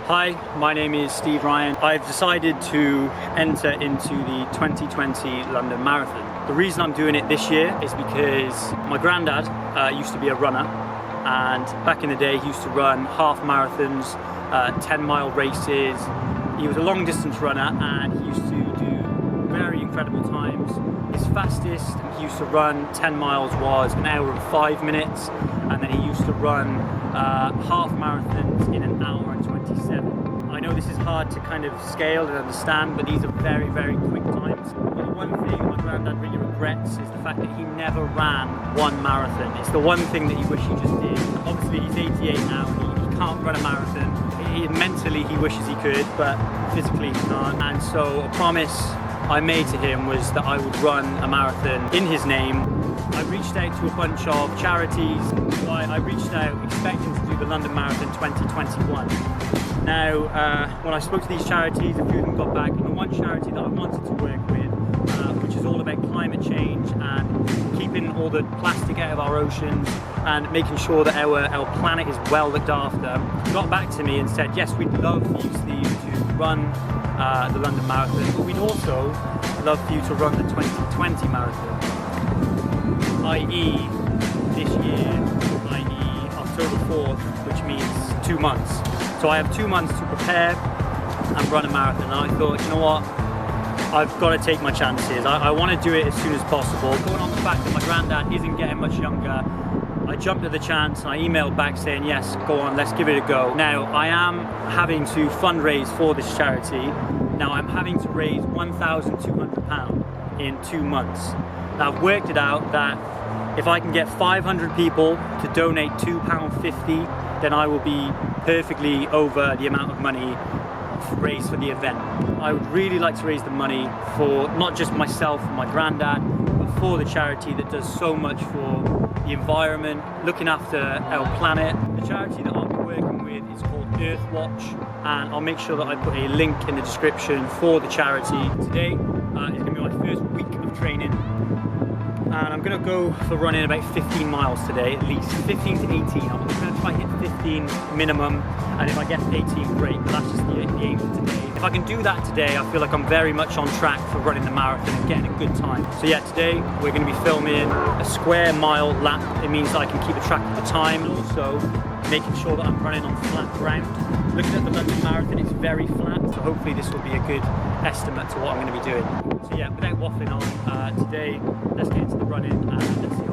Hi, my name is Steve Ryan. I've decided to enter into the 2020 London Marathon. The reason I'm doing it this year is because my granddad used to be a runner, and back in the day he used to run half marathons, 10-mile races. He was a long distance runner and he used to do very incredible times. His fastest he used to run 10 miles was 1 hour and 5 minutes, and then he used to run half marathons in 1 hour and 27. I know this is hard to kind of scale and understand, but these are very, very quick times. But the one thing my granddad really regrets is the fact that he never ran one marathon. It's the one thing that he wishes he just did. Obviously he's 88 now and he can't run a marathon. Mentally he wishes he could, but physically he can't. And so a promise I made to him was that I would run a marathon in his name. I reached out to a bunch of charities. I reached out expecting to do the London Marathon 2021. Now, when I spoke to these charities, a few of them got back, and the one charity that I wanted to work with, which is all about climate change and keeping all the plastic out of our oceans and making sure that our planet is well looked after, got back to me and said, yes, we'd love for you, Steve, to run the London Marathon, but we'd also love for you to run the 2020 Marathon, i.e. this year, i.e. October 4th, which means 2 months. So I have 2 months to prepare and run a marathon, and I thought, you know what, I've got to take my chances. I want to do it as soon as possible. Going on the fact that my granddad isn't getting much younger, I jumped at the chance and I emailed back saying, yes, go on, let's give it a go. Now, I am having to fundraise for this charity. Now, I'm having to raise £1,200 in 2 months. Now, I've worked it out that if I can get 500 people to donate £2.50, then I will be perfectly over the amount of money raised for the event. I would really like to raise the money for not just myself and my granddad, but for the charity that does so much for the environment, looking after our planet. The charity that I'll be working with is called Earthwatch, and I'll make sure that I put a link in the description for the charity. Today is going to be my first week of training, and I'm going to go for running about 15 miles today, at least 15 to 18. I'm going to try and hit 15 minimum, and if I get 18, great, but that's just the aim for today. If I can do that today, I feel like I'm very much on track for running the marathon and getting a good time. So yeah, today we're going to be filming a square mile lap. It means that I can keep a track of the time, and also making sure that I'm running on flat ground. Looking at the London Marathon, it's very flat, so hopefully this will be a good estimate to what I'm going to be doing. So yeah, without waffling on, today let's get into the running and let's see